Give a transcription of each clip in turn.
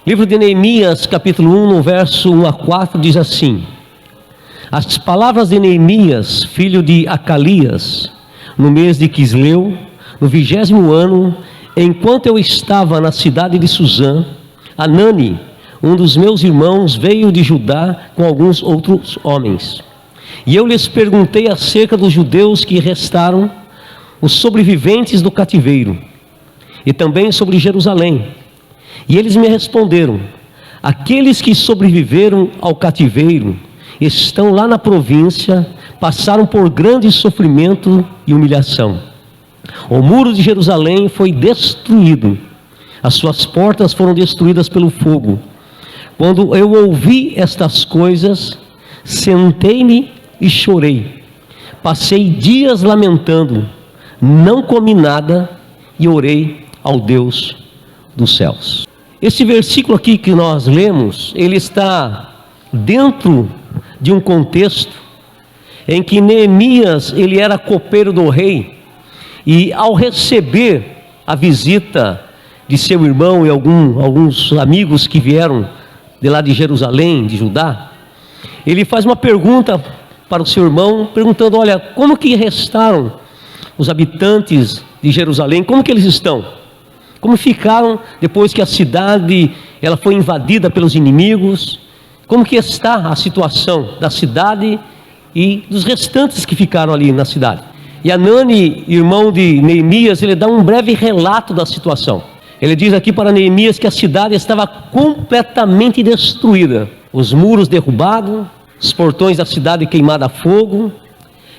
Livro de Neemias, capítulo 1, no verso 1 a 4, diz assim: As palavras de Neemias, filho de Acalias, no mês de Quisleu, no 20º ano, enquanto eu estava na cidade de Suzã, Anani, um dos meus irmãos, veio de Judá com alguns outros homens. E eu lhes perguntei acerca dos judeus que restaram, os sobreviventes do cativeiro, e também sobre Jerusalém. E eles me responderam: aqueles que sobreviveram ao cativeiro estão lá na província, passaram por grande sofrimento e humilhação. O muro de Jerusalém foi destruído, as suas portas foram destruídas pelo fogo. Quando eu ouvi estas coisas, sentei-me e chorei. Passei dias lamentando, não comi nada e orei ao Deus dos céus. Esse versículo aqui que nós lemos, ele está dentro de um contexto em que Neemias, ele era copeiro do rei, e ao receber a visita de seu irmão e alguns amigos que vieram de lá de Jerusalém, de Judá, ele faz uma pergunta para o seu irmão, perguntando: olha, como que restaram os habitantes de Jerusalém, como que eles estão? Como ficaram depois que a cidade ela foi invadida pelos inimigos? Como que está a situação da cidade e dos restantes que ficaram ali na cidade? E Anani, irmão de Neemias, ele dá um breve relato da situação. Ele diz aqui para Neemias que a cidade estava completamente destruída, os muros derrubados, os portões da cidade queimados a fogo,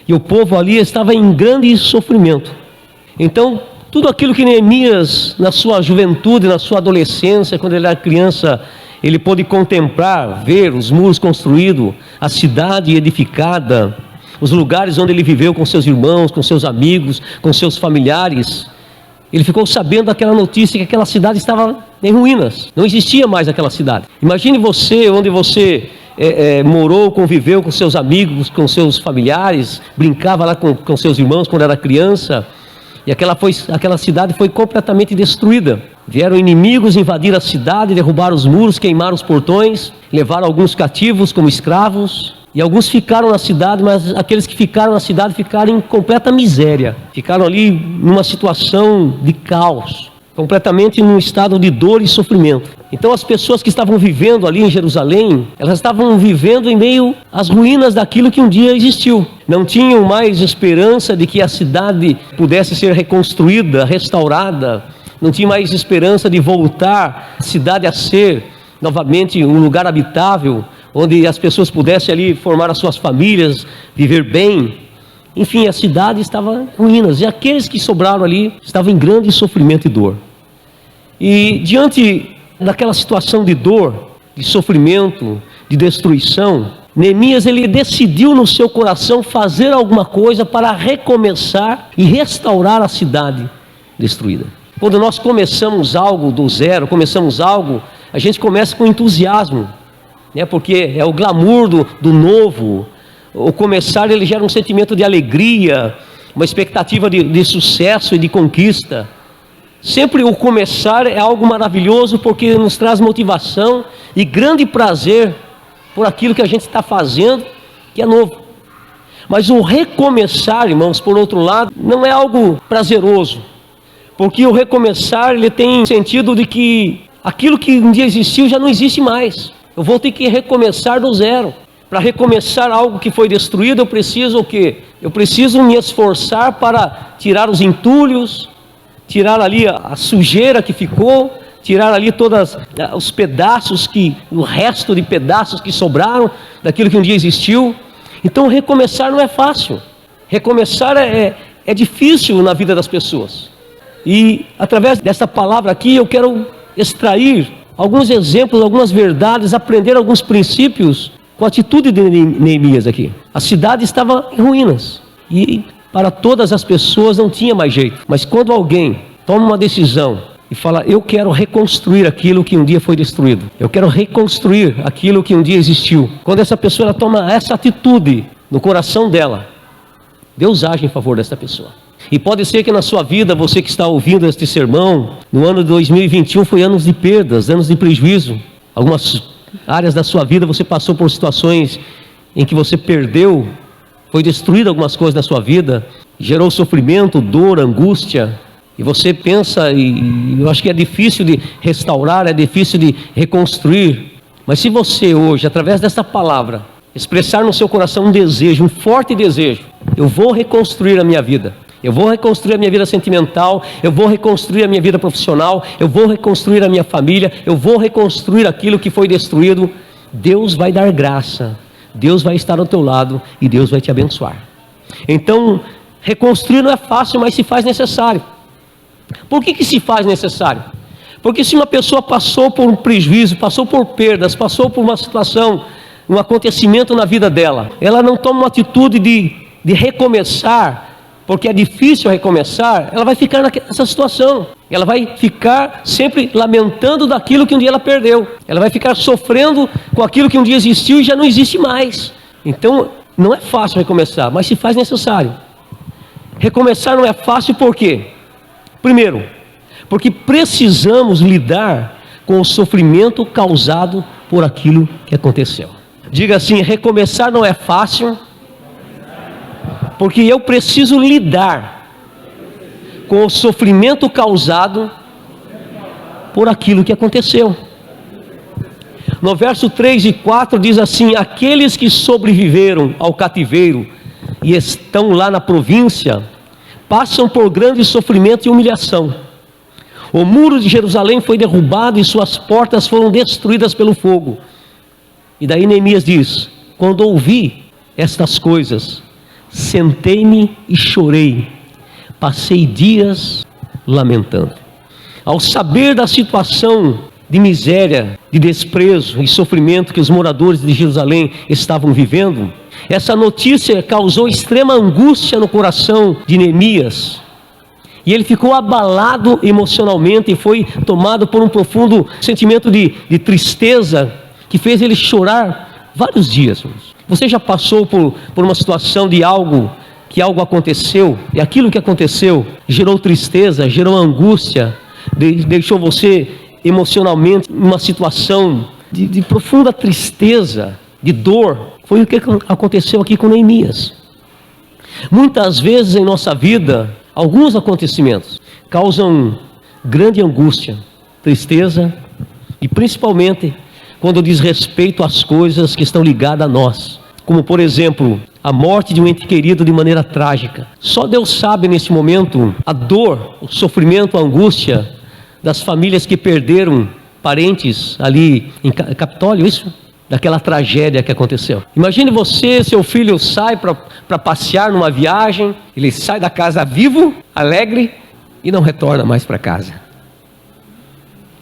e o povo ali estava em grande sofrimento. Então, tudo aquilo que Neemias, na sua juventude, na sua adolescência, quando ele era criança, ele pôde contemplar, ver os muros construídos, a cidade edificada, os lugares onde ele viveu com seus irmãos, com seus amigos, com seus familiares. Ele ficou sabendo daquela notícia que aquela cidade estava em ruínas, não existia mais aquela cidade. Imagine você, onde você morou, conviveu com seus amigos, com seus familiares, brincava lá com seus irmãos quando era criança, e aquela cidade foi completamente destruída. Vieram inimigos invadir a cidade, derrubaram os muros, queimaram os portões, levaram alguns cativos como escravos, e alguns ficaram na cidade, mas aqueles que ficaram na cidade ficaram em completa miséria, ficaram ali numa situação de caos, completamente num estado de dor e sofrimento. Então as pessoas que estavam vivendo ali em Jerusalém, elas estavam vivendo em meio às ruínas daquilo que um dia existiu. Não tinham mais esperança de que a cidade pudesse ser reconstruída, restaurada. Não tinha mais esperança de voltar a cidade a ser novamente um lugar habitável, onde as pessoas pudessem ali formar as suas famílias, viver bem. Enfim, a cidade estava em ruínas, e aqueles que sobraram ali estavam em grande sofrimento e dor. E diante daquela situação de dor, de sofrimento, de destruição, Neemias, ele decidiu no seu coração fazer alguma coisa para recomeçar e restaurar a cidade destruída. Quando nós começamos algo do zero, a gente começa com entusiasmo, né? Porque é o glamour do novo. O começar, ele gera um sentimento de alegria, uma expectativa de sucesso e de conquista. Sempre o começar é algo maravilhoso, porque nos traz motivação e grande prazer por aquilo que a gente está fazendo, que é novo. Mas o recomeçar, irmãos, por outro lado, não é algo prazeroso, porque o recomeçar, ele tem sentido de que aquilo que um dia existiu já não existe mais. Eu vou ter que recomeçar do zero. Para recomeçar algo que foi destruído, eu preciso o quê? Eu preciso me esforçar para tirar os entulhos, tirar ali a sujeira que ficou, tirar ali todos os pedaços, o resto de pedaços que sobraram daquilo que um dia existiu. Então recomeçar não é fácil. Recomeçar é difícil na vida das pessoas. E através dessa palavra aqui eu quero extrair alguns exemplos, algumas verdades, aprender alguns princípios com a atitude de Neemias aqui. A cidade estava em ruínas e para todas as pessoas não tinha mais jeito. Mas quando alguém toma uma decisão e fala: eu quero reconstruir aquilo que um dia foi destruído, eu quero reconstruir aquilo que um dia existiu. Quando essa pessoa ela toma essa atitude no coração dela, Deus age em favor dessa pessoa. E pode ser que na sua vida, você que está ouvindo este sermão, no ano de 2021 foi anos de perdas, anos de prejuízo. Algumas áreas da sua vida você passou por situações em que você perdeu, foi destruído algumas coisas na sua vida, gerou sofrimento, dor, angústia. E você pensa, e eu acho que é difícil de restaurar, é difícil de reconstruir. Mas se você hoje, através dessa palavra, expressar no seu coração um desejo, um forte desejo, eu vou reconstruir a minha vida. Eu vou reconstruir a minha vida sentimental, eu vou reconstruir a minha vida profissional, eu vou reconstruir a minha família, eu vou reconstruir aquilo que foi destruído. Deus vai dar graça, Deus vai estar ao teu lado e Deus vai te abençoar. Então, reconstruir não é fácil, mas se faz necessário. Por que se faz necessário? Porque se uma pessoa passou por um prejuízo, passou por perdas, passou por uma situação, um acontecimento na vida dela, ela não toma uma atitude de recomeçar, porque é difícil recomeçar, ela vai ficar nessa situação. Ela vai ficar sempre lamentando daquilo que um dia ela perdeu. Ela vai ficar sofrendo com aquilo que um dia existiu e já não existe mais. Então, não é fácil recomeçar, mas se faz necessário. Recomeçar não é fácil por quê? Primeiro, porque precisamos lidar com o sofrimento causado por aquilo que aconteceu. Diga assim: recomeçar não é fácil, porque eu preciso lidar com o sofrimento causado por aquilo que aconteceu. No verso 3 e 4 diz assim: aqueles que sobreviveram ao cativeiro e estão lá na província, passam por grande sofrimento e humilhação. O muro de Jerusalém foi derrubado e suas portas foram destruídas pelo fogo. E daí Neemias diz: quando ouvi estas coisas, sentei-me e chorei, passei dias lamentando. Ao saber da situação de miséria, de desprezo e sofrimento que os moradores de Jerusalém estavam vivendo, essa notícia causou extrema angústia no coração de Neemias. E ele ficou abalado emocionalmente e foi tomado por um profundo sentimento de tristeza, que fez ele chorar vários dias. Você já passou por uma situação de algo aconteceu, e aquilo que aconteceu gerou tristeza, gerou angústia, deixou você emocionalmente numa situação de profunda tristeza, de dor? Foi o que aconteceu aqui com Neemias. Muitas vezes em nossa vida, alguns acontecimentos causam grande angústia, tristeza, e principalmente quando diz respeito às coisas que estão ligadas a nós, como por exemplo, a morte de um ente querido de maneira trágica. Só Deus sabe nesse momento a dor, o sofrimento, a angústia das famílias que perderam parentes ali em Capitólio, isso? Daquela tragédia que aconteceu. Imagine você, seu filho sai para passear numa viagem, ele sai da casa vivo, alegre, e não retorna mais para casa.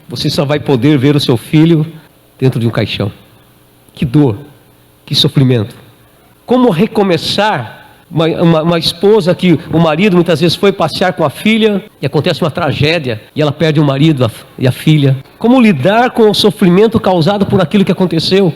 Você só vai poder ver o seu filho dentro de um caixão. Que dor, que sofrimento. Como recomeçar? Uma esposa que o marido muitas vezes foi passear com a filha e acontece uma tragédia e ela perde o marido e a filha. Como lidar com o sofrimento causado por aquilo que aconteceu?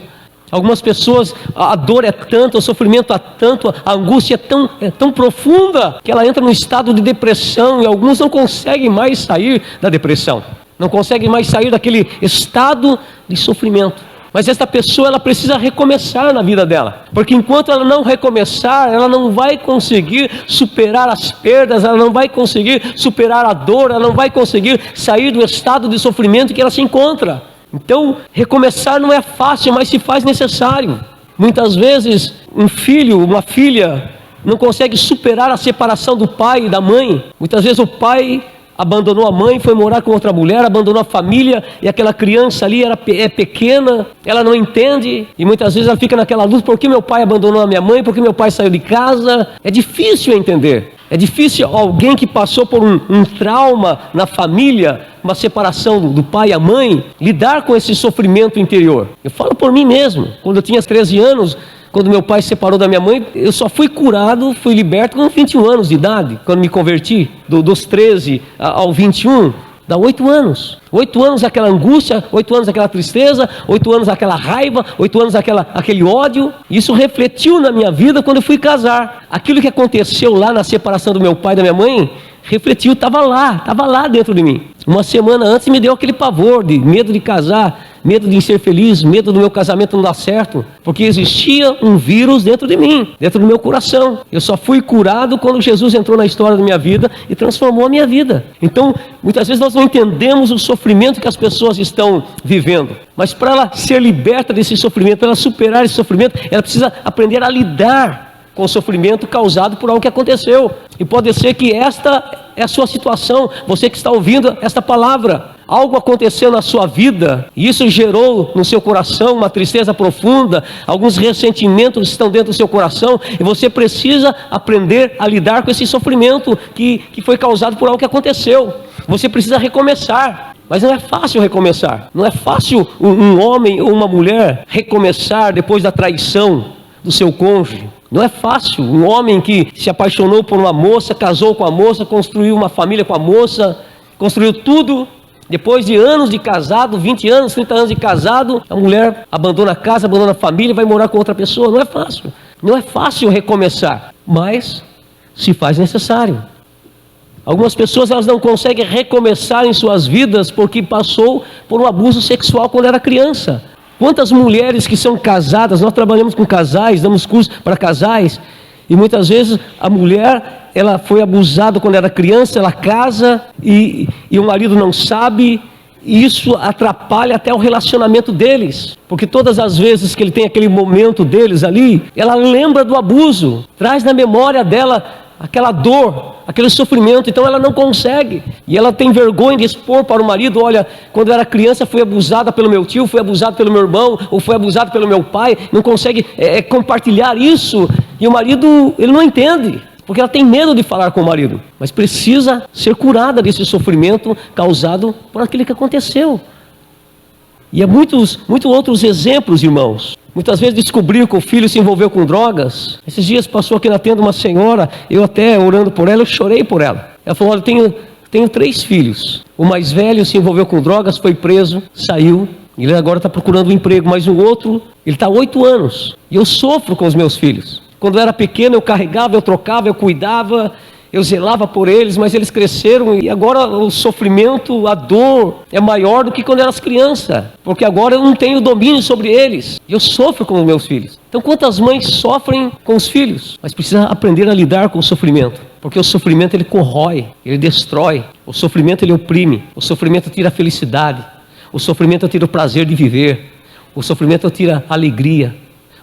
Algumas pessoas, a dor é tanta, o sofrimento é tanto, a angústia é tão profunda que ela entra num estado de depressão, e alguns não conseguem mais sair da depressão, não conseguem mais sair daquele estado de sofrimento. Mas essa pessoa, ela precisa recomeçar na vida dela, porque enquanto ela não recomeçar, ela não vai conseguir superar as perdas, ela não vai conseguir superar a dor, ela não vai conseguir sair do estado de sofrimento que ela se encontra. Então, recomeçar não é fácil, mas se faz necessário. Muitas vezes, um filho, uma filha, não consegue superar a separação do pai e da mãe. Muitas vezes o pai abandonou a mãe, foi morar com outra mulher, abandonou a família, e aquela criança ali é pequena, ela não entende, e muitas vezes ela fica naquela luta: por que meu pai abandonou a minha mãe, por que meu pai saiu de casa? É difícil entender, é difícil alguém que passou por um trauma na família, uma separação do pai e a mãe, lidar com esse sofrimento interior. Eu falo por mim mesmo. Quando eu tinha 13 anos, quando meu pai se separou da minha mãe, eu só fui curado, fui liberto com 21 anos de idade, quando me converti. Dos 13 ao 21, Dá 8 anos. 8 anos aquela angústia, 8 anos aquela tristeza, 8 anos aquela raiva, 8 anos aquele ódio. Isso refletiu na minha vida quando eu fui casar. Aquilo que aconteceu lá na separação do meu pai e da minha mãe, refletiu, estava lá dentro de mim. Uma semana antes me deu aquele pavor de medo de casar, medo de ser feliz, medo do meu casamento não dar certo, porque existia um vírus dentro de mim, dentro do meu coração. Eu só fui curado quando Jesus entrou na história da minha vida e transformou a minha vida. Então, muitas vezes nós não entendemos o sofrimento que as pessoas estão vivendo, mas para ela ser liberta desse sofrimento, para ela superar esse sofrimento, ela precisa aprender a lidar com o sofrimento causado por algo que aconteceu. E pode ser que esta é a sua situação, você que está ouvindo esta palavra. Algo aconteceu na sua vida e isso gerou no seu coração uma tristeza profunda, alguns ressentimentos estão dentro do seu coração e você precisa aprender a lidar com esse sofrimento que foi causado por algo que aconteceu. Você precisa recomeçar. Mas não é fácil recomeçar. Não é fácil um homem ou uma mulher recomeçar depois da traição do seu cônjuge. Não é fácil um homem que se apaixonou por uma moça, casou com a moça, construiu uma família com a moça, construiu tudo. Depois de anos de casado, 20 anos, 30 anos de casado, a mulher abandona a casa, abandona a família e vai morar com outra pessoa. Não é fácil. Não é fácil recomeçar, mas se faz necessário. Algumas pessoas elas não conseguem recomeçar em suas vidas porque passou por um abuso sexual quando era criança. Quantas mulheres que são casadas, nós trabalhamos com casais, damos cursos para casais, e muitas vezes a mulher, ela foi abusada quando era criança, ela casa e o marido não sabe, e isso atrapalha até o relacionamento deles, porque todas as vezes que ele tem aquele momento deles ali, ela lembra do abuso, traz na memória dela aquela dor, aquele sofrimento, então ela não consegue, e ela tem vergonha de expor para o marido: olha, quando eu era criança fui abusada pelo meu tio, fui abusada pelo meu irmão, ou fui abusada pelo meu pai, não consegue compartilhar isso, e o marido, ele não entende, porque ela tem medo de falar com o marido, mas precisa ser curada desse sofrimento causado por aquilo que aconteceu. E há muitos outros exemplos, irmãos. Muitas vezes descobriu que o filho se envolveu com drogas. Esses dias passou aqui na tenda uma senhora, eu até orando por ela, eu chorei por ela. Ela falou: olha, tenho 3 filhos. O mais velho se envolveu com drogas, foi preso, saiu. Ele agora está procurando um emprego, mas o outro, ele está há 8 anos. E eu sofro com os meus filhos. Quando eu era pequeno, eu carregava, eu trocava, eu cuidava, eu zelava por eles, mas eles cresceram e agora o sofrimento, a dor é maior do que quando eu era criança, porque agora eu não tenho domínio sobre eles, e eu sofro com os meus filhos. Então quantas mães sofrem com os filhos, mas precisa aprender a lidar com o sofrimento, porque o sofrimento ele corrói, ele destrói, o sofrimento ele oprime, o sofrimento tira a felicidade, o sofrimento tira o prazer de viver, o sofrimento tira a alegria,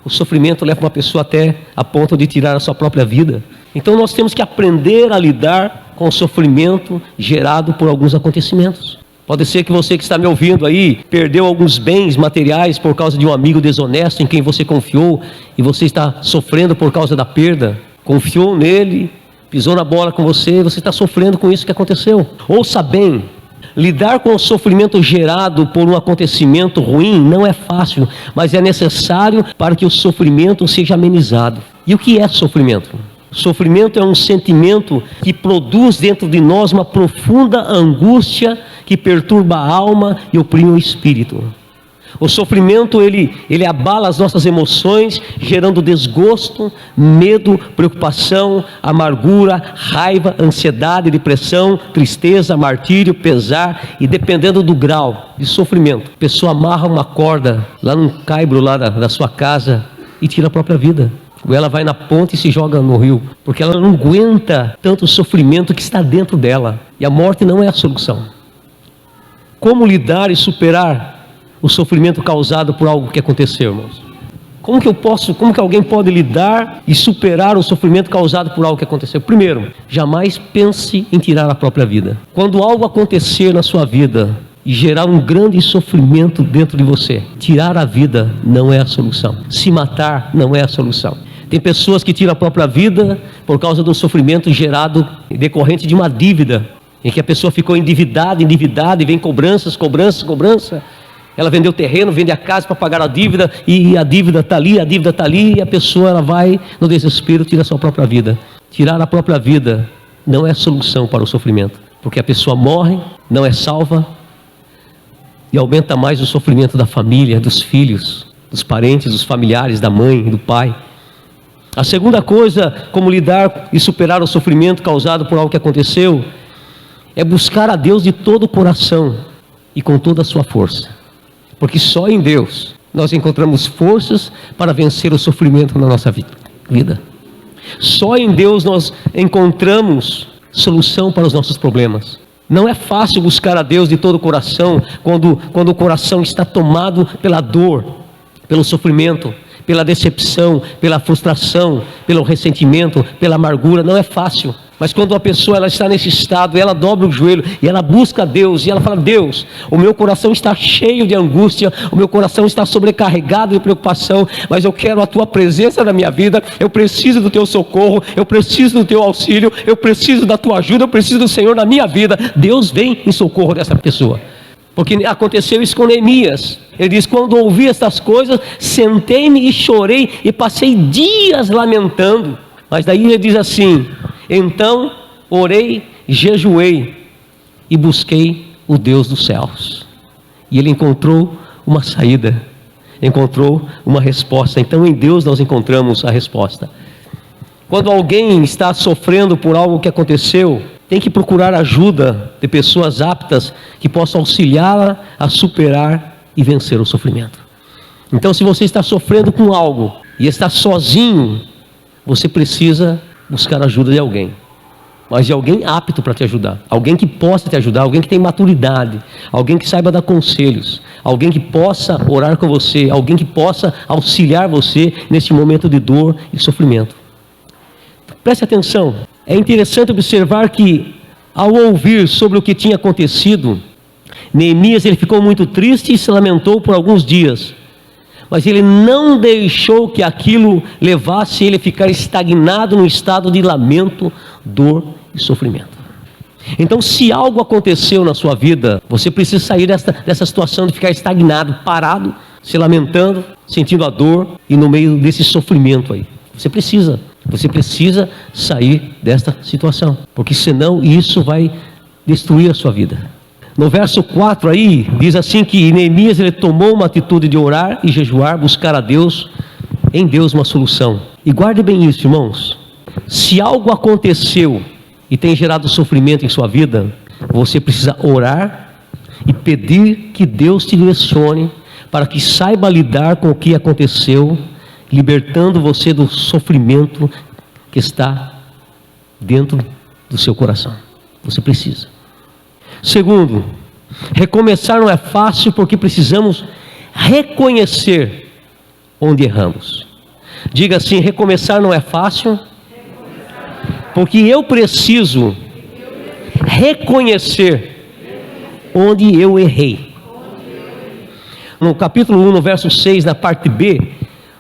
o sofrimento leva uma pessoa até a ponto de tirar a sua própria vida. Então nós temos que aprender a lidar com o sofrimento gerado por alguns acontecimentos. Pode ser que você que está me ouvindo aí perdeu alguns bens materiais por causa de um amigo desonesto em quem você confiou e você está sofrendo por causa da perda. Confiou nele, pisou na bola com você está sofrendo com isso que aconteceu. Ouça bem, lidar com o sofrimento gerado por um acontecimento ruim não é fácil, mas é necessário para que o sofrimento seja amenizado. E o que é sofrimento? Sofrimento é um sentimento que produz dentro de nós uma profunda angústia que perturba a alma e oprime o espírito. O sofrimento ele abala as nossas emoções, gerando desgosto, medo, preocupação, amargura, raiva, ansiedade, depressão, tristeza, martírio, pesar, e dependendo do grau de sofrimento, a pessoa amarra uma corda lá num caibro lá da sua casa e tira a própria vida. Ou ela vai na ponte e se joga no rio, porque ela não aguenta tanto sofrimento que está dentro dela. E a morte não é a solução. Como lidar e superar o sofrimento causado por algo que aconteceu, irmãos? Como que alguém pode lidar e superar o sofrimento causado por algo que aconteceu? Primeiro, jamais pense em tirar a própria vida. Quando algo acontecer na sua vida e gerar um grande sofrimento dentro de você, tirar a vida não é a solução. Se matar não é a solução. Tem pessoas que tiram a própria vida por causa do sofrimento gerado decorrente de uma dívida, em que a pessoa ficou endividada, e vem cobrança. Ela vendeu o terreno, vende a casa para pagar a dívida, e a dívida está ali, e a pessoa ela vai no desespero, tira a sua própria vida. Tirar a própria vida não é solução para o sofrimento. porque a pessoa morre, não é salva, e aumenta mais o sofrimento da família, dos filhos, dos parentes, dos familiares, da mãe, do pai. A segunda coisa, como lidar e superar o sofrimento causado por algo que aconteceu, é buscar a Deus de todo o coração e com toda a sua força. Porque só em Deus nós encontramos forças para vencer o sofrimento na nossa vida. Só em Deus nós encontramos solução para os nossos problemas. Não é fácil buscar a Deus de todo o coração quando o coração está tomado pela dor, pelo sofrimento, pela decepção, pela frustração, pelo ressentimento, pela amargura. Não é fácil. Mas quando a pessoa ela está nesse estado, ela dobra o joelho e ela busca a Deus, e ela fala: Deus, o meu coração está cheio de angústia, o meu coração está sobrecarregado de preocupação, mas eu quero a tua presença na minha vida, eu preciso do teu socorro, eu preciso do teu auxílio, eu preciso da tua ajuda, eu preciso do Senhor na minha vida. Deus vem em socorro dessa pessoa. Porque aconteceu isso com Neemias. Ele diz: quando ouvi estas coisas, sentei-me e chorei e passei dias lamentando. Mas daí ele diz assim: então orei, jejuei e busquei o Deus dos céus. E ele encontrou uma saída, encontrou uma resposta. Então em Deus nós encontramos a resposta. Quando alguém está sofrendo por algo que aconteceu, tem que procurar ajuda de pessoas aptas que possam auxiliá-la a superar e vencer o sofrimento. Então, se você está sofrendo com algo e está sozinho, você precisa buscar a ajuda de alguém, mas de alguém apto para te ajudar, alguém que possa te ajudar, alguém que tem maturidade, alguém que saiba dar conselhos, alguém que possa orar com você, alguém que possa auxiliar você nesse momento de dor e sofrimento. Preste atenção, é interessante observar que ao ouvir sobre o que tinha acontecido, Neemias ele ficou muito triste e se lamentou por alguns dias, mas ele não deixou que aquilo levasse ele a ficar estagnado num estado de lamento, dor e sofrimento. Então, se algo aconteceu na sua vida, você precisa sair dessa situação de ficar estagnado, parado, se lamentando, sentindo a dor e no meio desse sofrimento aí. Você precisa sair desta situação, porque senão isso vai destruir a sua vida. No verso 4 aí, diz assim que Neemias ele tomou uma atitude de orar e jejuar, buscar a Deus, em Deus uma solução. E guarde bem isso, irmãos. Se algo aconteceu e tem gerado sofrimento em sua vida, você precisa orar e pedir que Deus te direcione para que saiba lidar com o que aconteceu, libertando você do sofrimento que está dentro do seu coração. Você precisa. Segundo, recomeçar não é fácil porque precisamos reconhecer onde erramos. Diga assim: recomeçar não é fácil porque eu preciso reconhecer onde eu errei. No capítulo 1, no verso 6, na parte B,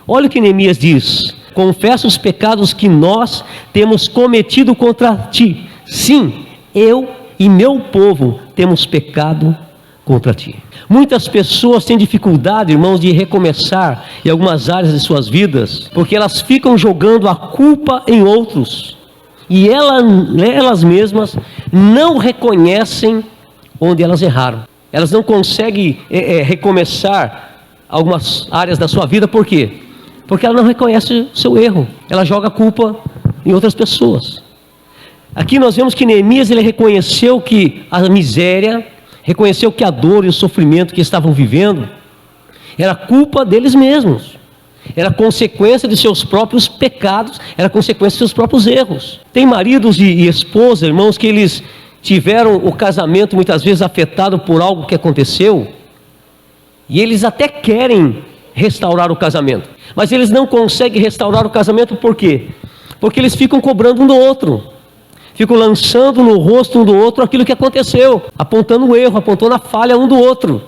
olha o que Neemias diz: confessa os pecados que nós temos cometido contra ti. Sim, eu e meu povo temos pecado contra ti. Muitas pessoas têm dificuldade, irmãos, de recomeçar em algumas áreas de suas vidas, porque elas ficam jogando a culpa em outros, e elas mesmas não reconhecem onde elas erraram. Elas não conseguem recomeçar algumas áreas da sua vida. Por quê? Porque ela não reconhece o seu erro, ela joga a culpa em outras pessoas. Aqui nós vemos que Neemias ele reconheceu que a miséria, reconheceu que a dor e o sofrimento que estavam vivendo era culpa deles mesmos, era consequência de seus próprios pecados, era consequência de seus próprios erros. Tem maridos e esposas, irmãos, que eles tiveram o casamento muitas vezes afetado por algo que aconteceu, e eles até querem restaurar o casamento, mas eles não conseguem restaurar o casamento. Por quê? Porque eles ficam cobrando um do outro, ficam lançando no rosto um do outro aquilo que aconteceu, apontando o erro, apontando a falha um do outro.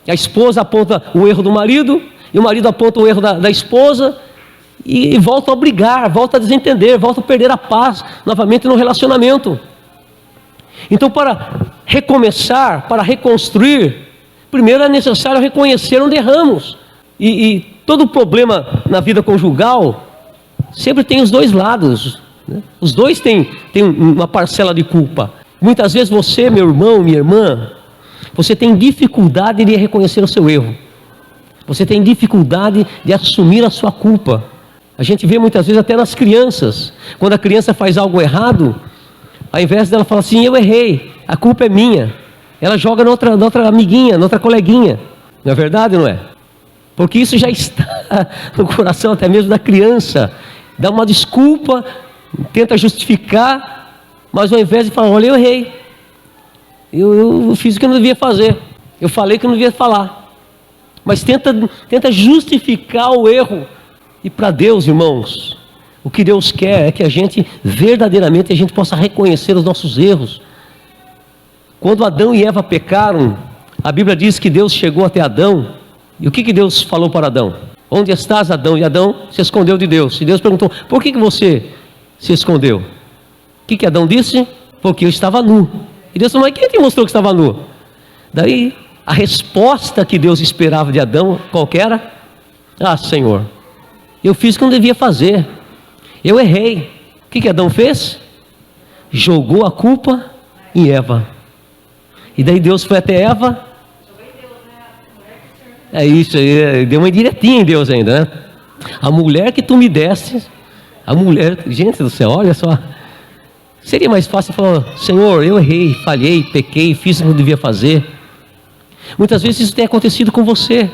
A esposa aponta o erro do marido, e o marido aponta o erro da esposa, e volta a brigar, volta a desentender, volta a perder a paz novamente no relacionamento. Então, para recomeçar, para reconstruir, primeiro é necessário reconhecer onde erramos. E todo problema na vida conjugal sempre tem os dois lados, né? Os dois têm uma parcela de culpa. Muitas vezes você, meu irmão, minha irmã, você tem dificuldade de reconhecer o seu erro. Você tem dificuldade de assumir a sua culpa. A gente vê muitas vezes até nas crianças. Quando a criança faz algo errado, ao invés dela falar assim, eu errei, a culpa é minha, ela joga na outra amiguinha, na outra coleguinha. Não é verdade, não é? Porque isso já está no coração até mesmo da criança. Dá uma desculpa, tenta justificar, mas ao invés de falar, olha, eu errei. Eu fiz o que eu não devia fazer. Eu falei o que eu não devia falar. Mas tenta justificar o erro. E para Deus, irmãos, o que Deus quer é que a gente verdadeiramente a gente possa reconhecer os nossos erros. Quando Adão e Eva pecaram, a Bíblia diz que Deus chegou até Adão. E o que Deus falou para Adão? Onde estás, Adão? E Adão se escondeu de Deus. E Deus perguntou, por que você se escondeu? O que Adão disse? Porque eu estava nu. E Deus falou, mas quem te mostrou que estava nu? Daí, a resposta que Deus esperava de Adão, qual que era? Ah, Senhor, eu fiz o que não devia fazer. Eu errei. O que Adão fez? Jogou a culpa em Eva. E daí Deus foi até Eva. É isso aí, deu uma indiretinha em Deus ainda, né? A mulher que tu me deste, a mulher, gente do céu, olha só. Seria mais fácil falar, Senhor, eu errei, falhei, pequei, fiz o que não devia fazer. Muitas vezes isso tem acontecido com você.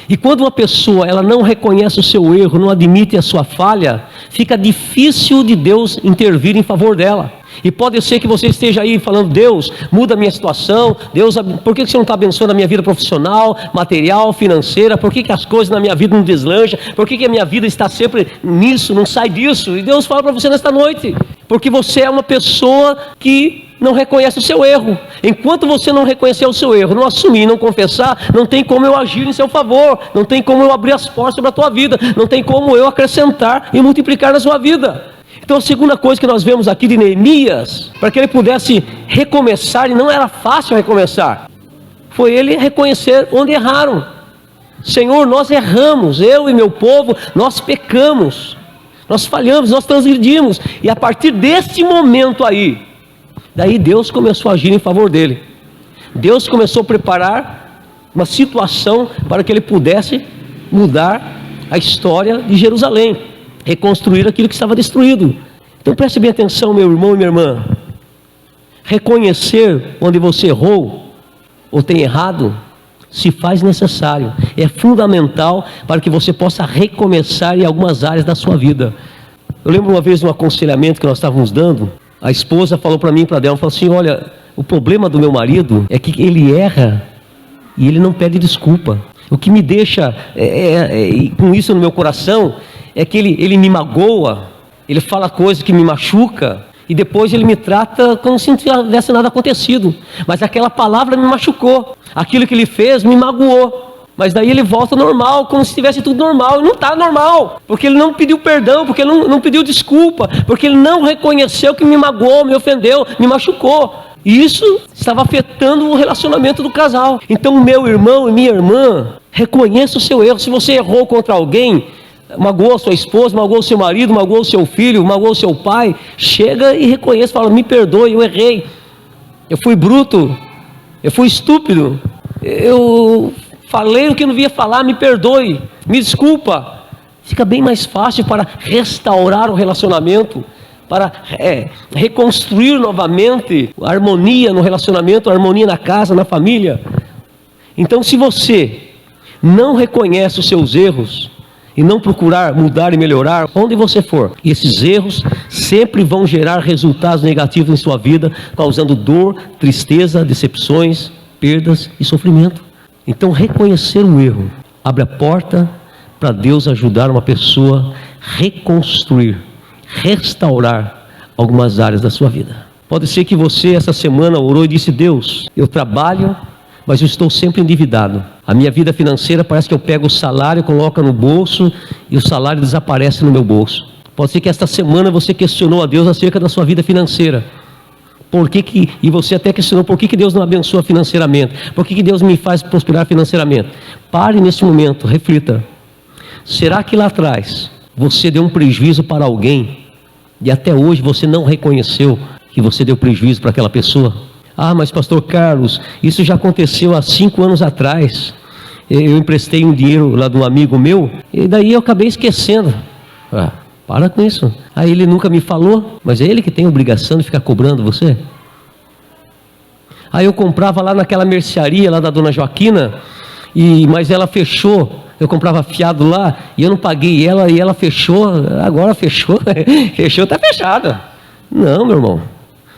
E quando uma pessoa ela não reconhece o seu erro, não admite a sua falha, fica difícil de Deus intervir em favor dela. E pode ser que você esteja aí falando, Deus, muda a minha situação, Deus, por que você não está abençoando a minha vida profissional, material, financeira, por que as coisas na minha vida não deslancham, por que a minha vida está sempre nisso, não sai disso? E Deus fala para você nesta noite, porque você é uma pessoa que não reconhece o seu erro. Enquanto você não reconhecer o seu erro, não assumir, não confessar, não tem como eu agir em seu favor, não tem como eu abrir as portas sobre a tua vida, não tem como eu acrescentar e multiplicar na sua vida. Então a segunda coisa que nós vemos aqui de Neemias, para que ele pudesse recomeçar, e não era fácil recomeçar, foi ele reconhecer onde erraram. Senhor, nós erramos, eu e meu povo, nós pecamos, nós falhamos, nós transgredimos, e a partir desse momento aí, daí Deus começou a agir em favor dele. Deus começou a preparar uma situação para que ele pudesse mudar a história de Jerusalém, reconstruir aquilo que estava destruído. Então preste bem atenção, meu irmão e minha irmã. Reconhecer onde você errou ou tem errado se faz necessário, é fundamental para que você possa recomeçar em algumas áreas da sua vida. Eu lembro uma vez de um aconselhamento que nós estávamos dando. A esposa falou para mim e para Adel, falou assim, olha, o problema do meu marido é que ele erra e ele não pede desculpa. O que me deixa com isso no meu coração é que ele me magoa, ele fala coisas que me machuca e depois ele me trata como se não tivesse nada acontecido. Mas aquela palavra me machucou, aquilo que ele fez me magoou. Mas daí ele volta normal, como se tivesse tudo normal. E não está normal, porque ele não pediu perdão, porque ele não pediu desculpa, porque ele não reconheceu que me magoou, me ofendeu, me machucou. E isso estava afetando o relacionamento do casal. Então, meu irmão e minha irmã, reconheça o seu erro. Se você errou contra alguém, magoou a sua esposa, magoou o seu marido, magoou o seu filho, magoou o seu pai, chega e reconheça, fala, me perdoe, eu errei, eu fui bruto, eu fui estúpido, eu falei o que não devia falar, me perdoe, me desculpa. Fica bem mais fácil para restaurar o relacionamento, para reconstruir novamente a harmonia no relacionamento, a harmonia na casa, na família. Então, se você não reconhece os seus erros e não procurar mudar e melhorar, onde você for, esses erros sempre vão gerar resultados negativos em sua vida, causando dor, tristeza, decepções, perdas e sofrimento. Então, reconhecer o erro abre a porta para Deus ajudar uma pessoa a reconstruir, restaurar algumas áreas da sua vida. Pode ser que você essa semana orou e disse, Deus, eu trabalho, mas eu estou sempre endividado. A minha vida financeira parece que eu pego o salário, coloco no bolso e o salário desaparece no meu bolso. Pode ser que esta semana você questionou a Deus acerca da sua vida financeira. E você até questionou por que Deus não abençoa financeiramente, por que Deus me faz prosperar financeiramente. Pare nesse momento, reflita. Será que lá atrás você deu um prejuízo para alguém e até hoje você não reconheceu que você deu prejuízo para aquela pessoa? Ah, mas pastor Carlos, isso já aconteceu há 5 anos atrás. Eu emprestei um dinheiro lá de um amigo meu, e daí eu acabei esquecendo. Ah, para com isso. Aí ele nunca me falou, mas é ele que tem a obrigação de ficar cobrando você? Aí eu comprava lá naquela mercearia lá da dona Joaquina, mas ela fechou. Eu comprava fiado lá e eu não paguei ela, e ela fechou. Agora fechou, fechou, está fechada. Não, meu irmão.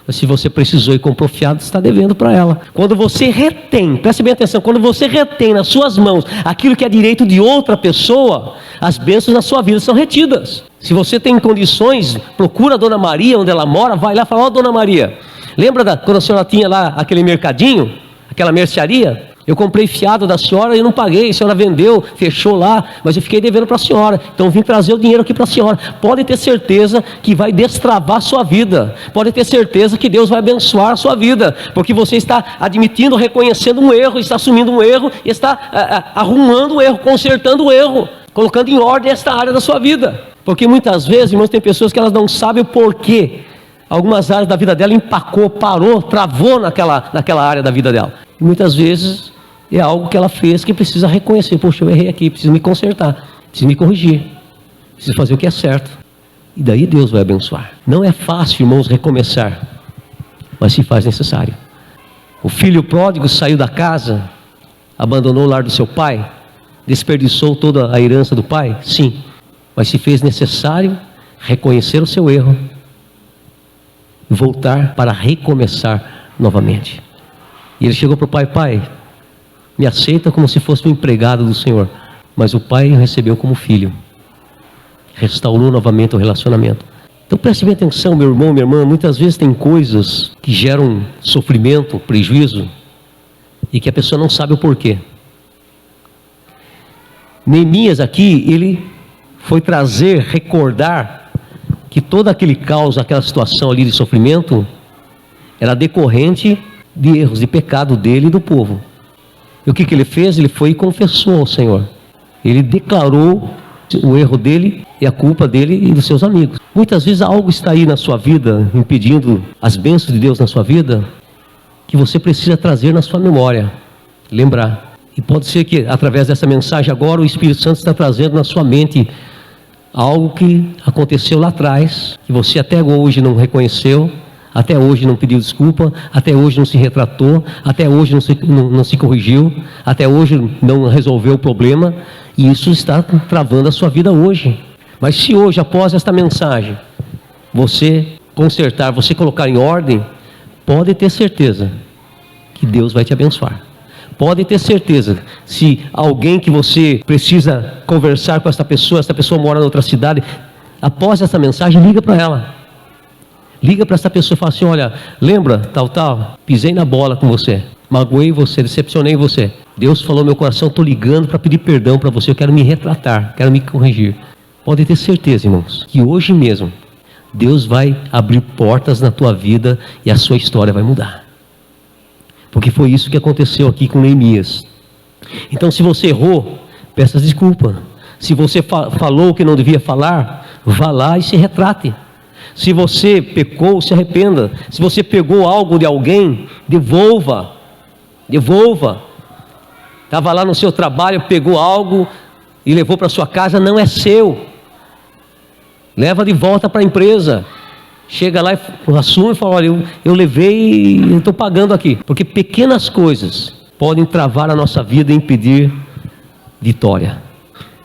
Se você precisou e comprou fiado, você está devendo para ela. Quando você retém, preste bem atenção, quando você retém nas suas mãos aquilo que é direito de outra pessoa, as bênçãos na sua vida são retidas. Se você tem condições, procura a dona Maria, onde ela mora, vai lá e fala: ó, dona Maria, lembra quando a senhora tinha lá aquele mercadinho, aquela mercearia? Eu comprei fiado da senhora e não paguei, a senhora vendeu, fechou lá, mas eu fiquei devendo para a senhora, então vim trazer o dinheiro aqui para a senhora. Pode ter certeza que vai destravar a sua vida, pode ter certeza que Deus vai abençoar a sua vida, porque você está admitindo, reconhecendo um erro, está assumindo um erro, está arrumando o erro, consertando o erro, colocando em ordem esta área da sua vida. Porque muitas vezes, irmãos, tem pessoas que elas não sabem o porquê. Algumas áreas da vida dela empacou, parou, travou naquela área da vida dela. E muitas vezes é algo que ela fez que precisa reconhecer. Poxa, eu errei aqui, preciso me consertar, preciso me corrigir, preciso fazer o que é certo. E daí Deus vai abençoar. Não é fácil, irmãos, recomeçar, mas se faz necessário. O filho pródigo saiu da casa, abandonou o lar do seu pai, desperdiçou toda a herança do pai? Sim, mas se fez necessário reconhecer o seu erro, voltar para recomeçar novamente. E ele chegou para o pai: pai, me aceita como se fosse um empregado do Senhor. Mas o pai o recebeu como filho, restaurou novamente o relacionamento. Então preste bem atenção, meu irmão, minha irmã. Muitas vezes tem coisas que geram sofrimento, prejuízo, e que a pessoa não sabe o porquê. Neemias aqui, ele foi recordar que todo aquele caos, aquela situação ali de sofrimento, era decorrente de erros, de pecado dele e do povo. E o que ele fez? Ele foi e confessou ao Senhor. Ele declarou o erro dele e a culpa dele e dos seus amigos. Muitas vezes algo está aí na sua vida, impedindo as bênçãos de Deus na sua vida, que você precisa trazer na sua memória, lembrar. E pode ser que através dessa mensagem agora o Espírito Santo está trazendo na sua mente algo que aconteceu lá atrás, que você até hoje não reconheceu, até hoje não pediu desculpa, até hoje não se retratou, até hoje não se corrigiu, até hoje não resolveu o problema, e isso está travando a sua vida hoje. Mas se hoje, após esta mensagem, você consertar, você colocar em ordem, pode ter certeza que Deus vai te abençoar. Pode ter certeza, se alguém que você precisa conversar com essa pessoa mora em outra cidade, após essa mensagem, liga para ela. Liga para essa pessoa e fala assim: olha, lembra, tal, pisei na bola com você, magoei você, decepcionei você. Deus falou no meu coração, estou ligando para pedir perdão para você, eu quero me retratar, quero me corrigir. Pode ter certeza, irmãos, que hoje mesmo, Deus vai abrir portas na tua vida e a sua história vai mudar. Porque foi isso que aconteceu aqui com Neemias. Então, se você errou, peça desculpa. Se você falou o que não devia falar, vá lá e se retrate. Se você pecou, se arrependa. Se você pegou algo de alguém, devolva. Estava lá no seu trabalho, pegou algo e levou para sua casa, não é seu. Leva de volta para a empresa. Chega lá e assume e fala: olha, eu levei e estou pagando aqui. Porque pequenas coisas podem travar a nossa vida e impedir vitória.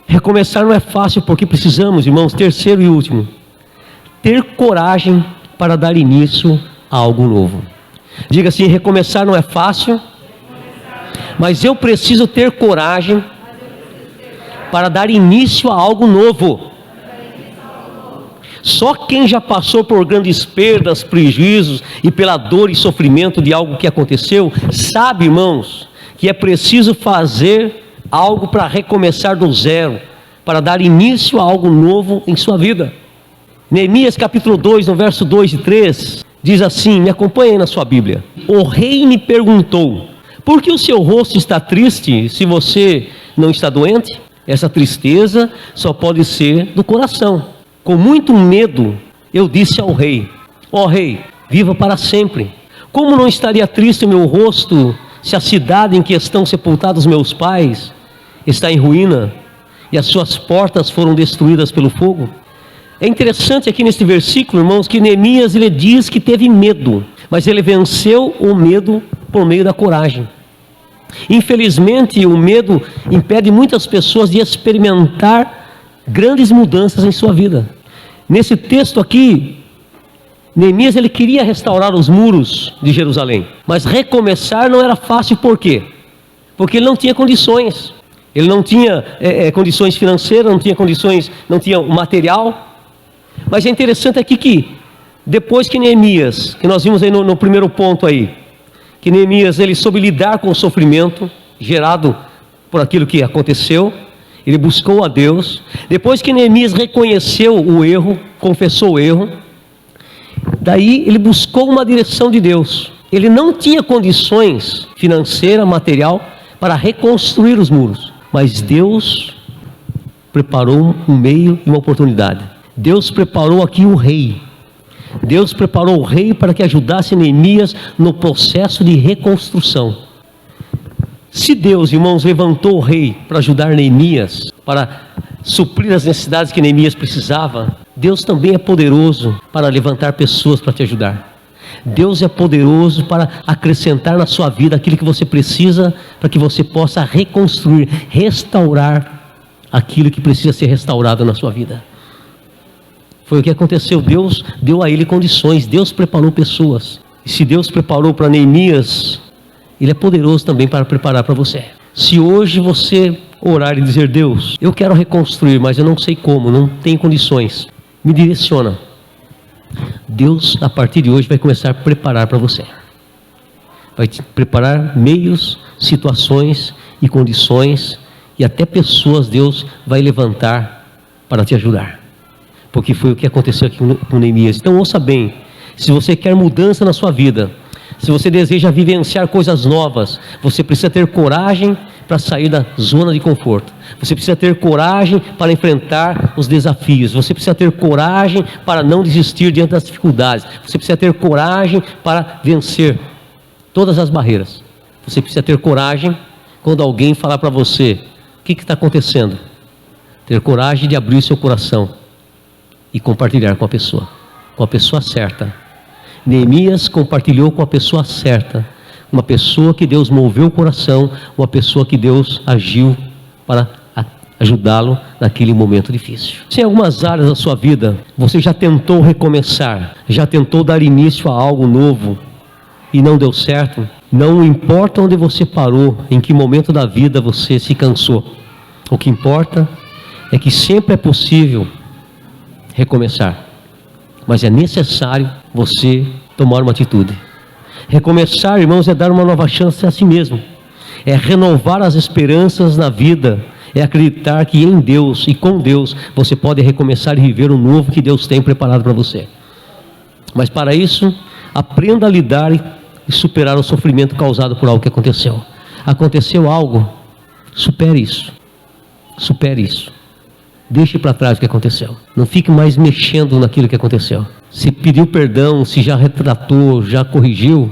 Recomeçar não é fácil, porque precisamos, irmãos, terceiro e último, ter coragem para dar início a algo novo. Diga assim: recomeçar não é fácil, mas eu preciso ter coragem para dar início a algo novo. Só quem já passou por grandes perdas, prejuízos e pela dor e sofrimento de algo que aconteceu, sabe, irmãos, que é preciso fazer algo para recomeçar do zero, para dar início a algo novo em sua vida. Neemias capítulo 2, no verso 2 e 3, diz assim, me acompanhe aí na sua Bíblia: o rei me perguntou: por que o seu rosto está triste se você não está doente? Essa tristeza só pode ser do coração. Com muito medo, eu disse ao rei: ó rei, viva para sempre. Como não estaria triste o meu rosto se a cidade em que estão sepultados meus pais está em ruína e as suas portas foram destruídas pelo fogo? É interessante aqui neste versículo, irmãos, que Neemias ele diz que teve medo, mas ele venceu o medo por meio da coragem. Infelizmente, o medo impede muitas pessoas de experimentar grandes mudanças em sua vida. Nesse texto aqui, Neemias ele queria restaurar os muros de Jerusalém, mas recomeçar não era fácil. Por quê? Porque ele não tinha condições. Ele não tinha condições financeiras, não tinha condições, não tinha material. Mas é interessante aqui que depois que Neemias, que nós vimos aí no primeiro ponto aí, que Neemias ele soube lidar com o sofrimento gerado por aquilo que aconteceu, ele buscou a Deus. Depois que Neemias reconheceu o erro, confessou o erro, daí ele buscou uma direção de Deus. Ele não tinha condições financeira, material para reconstruir os muros, mas Deus preparou um meio e uma oportunidade. Deus preparou aqui o rei. Deus preparou o rei para que ajudasse Neemias no processo de reconstrução. Se Deus, irmãos, levantou o rei para ajudar Neemias, para suprir as necessidades que Neemias precisava, Deus também é poderoso para levantar pessoas para te ajudar. Deus é poderoso para acrescentar na sua vida aquilo que você precisa para que você possa reconstruir, restaurar aquilo que precisa ser restaurado na sua vida. Foi o que aconteceu. Deus deu a ele condições, Deus preparou pessoas. E se Deus preparou para Neemias, Ele é poderoso também para preparar para você. Se hoje você orar e dizer: Deus, eu quero reconstruir, mas eu não sei como, não tenho condições, me direciona. Deus, a partir de hoje, vai começar a preparar para você. Vai te preparar meios, situações e condições, e até pessoas Deus vai levantar para te ajudar. Porque foi o que aconteceu aqui com Neemias. Então ouça bem, se você quer mudança na sua vida, se você deseja vivenciar coisas novas, você precisa ter coragem para sair da zona de conforto. Você precisa ter coragem para enfrentar os desafios. Você precisa ter coragem para não desistir diante das dificuldades. Você precisa ter coragem para vencer todas as barreiras. Você precisa ter coragem quando alguém falar para você: o que está acontecendo? Ter coragem de abrir seu coração e compartilhar com a pessoa certa. Neemias compartilhou com a pessoa certa, uma pessoa que Deus moveu o coração, uma pessoa que Deus agiu para ajudá-lo naquele momento difícil. Se em algumas áreas da sua vida você já tentou recomeçar, já tentou dar início a algo novo e não deu certo, não importa onde você parou, em que momento da vida você se cansou, o que importa é que sempre é possível recomeçar, mas é necessário você tomar uma atitude. Recomeçar, irmãos, é dar uma nova chance a si mesmo, é renovar as esperanças na vida, é acreditar que em Deus e com Deus você pode recomeçar e viver o novo que Deus tem preparado para você. Mas para isso, aprenda a lidar e superar o sofrimento causado por algo que aconteceu. Aconteceu algo, supere isso, deixe para trás o que aconteceu, não fique mais mexendo naquilo que aconteceu. Se pediu perdão, se já retratou, já corrigiu,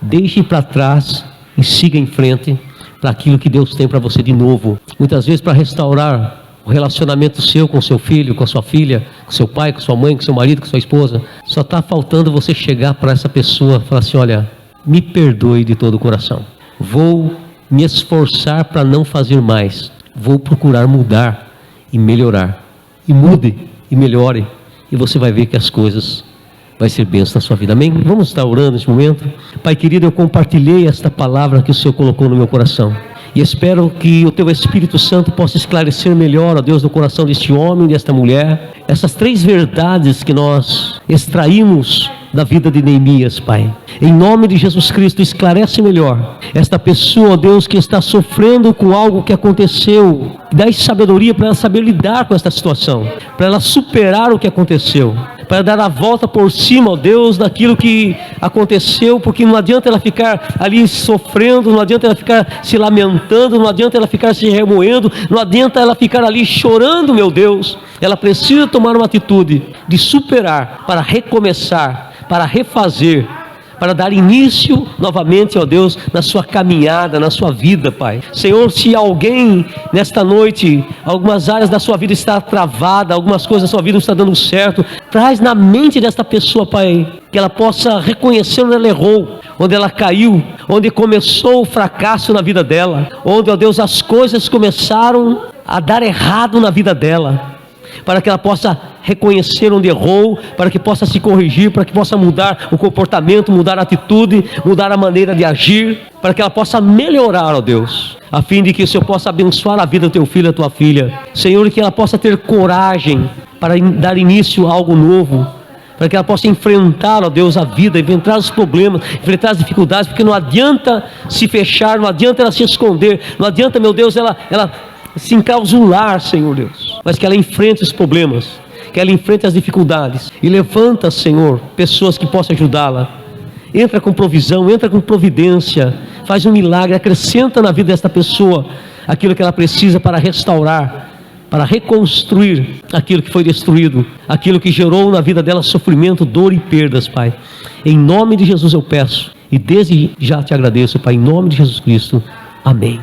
deixe para trás e siga em frente para aquilo que Deus tem para você de novo. Muitas vezes, para restaurar o relacionamento seu com seu filho, com a sua filha, com seu pai, com sua mãe, com seu marido, com sua esposa, só está faltando você chegar para essa pessoa e falar assim: olha, me perdoe de todo o coração, vou me esforçar para não fazer mais, vou procurar mudar e melhorar. E mude e melhore, e você vai ver que as coisas vai ser bênção na sua vida. Amém? Vamos estar orando nesse momento. Pai querido, eu compartilhei esta palavra que o Senhor colocou no meu coração, e espero que o Teu Espírito Santo possa esclarecer melhor, ó Deus, no coração deste homem, desta mulher, essas 3 verdades que nós extraímos da vida de Neemias, Pai. Em nome de Jesus Cristo, esclarece melhor esta pessoa, ó Deus, que está sofrendo com algo que aconteceu. Dá sabedoria para ela saber lidar com esta situação, para ela superar o que aconteceu. para dar a volta por cima, ó Deus, daquilo que aconteceu, porque não adianta ela ficar ali sofrendo, não adianta ela ficar se lamentando, não adianta ela ficar se remoendo, não adianta ela ficar ali chorando, meu Deus. Ela precisa tomar uma atitude de superar, para recomeçar, para refazer, para dar início novamente, ó Deus, na sua caminhada, na sua vida, Pai. Senhor, se alguém nesta noite, algumas áreas da sua vida está travada, algumas coisas da sua vida não está dando certo, traz na mente desta pessoa, Pai, que ela possa reconhecer onde ela errou, onde ela caiu, onde começou o fracasso na vida dela, onde, ó Deus, as coisas começaram a dar errado na vida dela, para que ela possa reconhecer onde errou, para que possa se corrigir, para que possa mudar o comportamento, mudar a atitude, mudar a maneira de agir, para que ela possa melhorar, ó Deus, a fim de que o Senhor possa abençoar a vida do teu filho e da tua filha. Senhor, que ela possa ter coragem para dar início a algo novo, para que ela possa enfrentar, ó Deus, a vida, enfrentar os problemas, enfrentar as dificuldades, porque não adianta se fechar, não adianta ela se esconder, não adianta, meu Deus, ela se enclausular, Senhor Deus, mas que ela enfrente os problemas, que ela enfrente as dificuldades, e levanta, Senhor, pessoas que possam ajudá-la. Entra com provisão, entra com providência, faz um milagre, acrescenta na vida desta pessoa aquilo que ela precisa para restaurar, para reconstruir aquilo que foi destruído, aquilo que gerou na vida dela sofrimento, dor e perdas, Pai. Em nome de Jesus eu peço, e desde já te agradeço, Pai, em nome de Jesus Cristo, amém.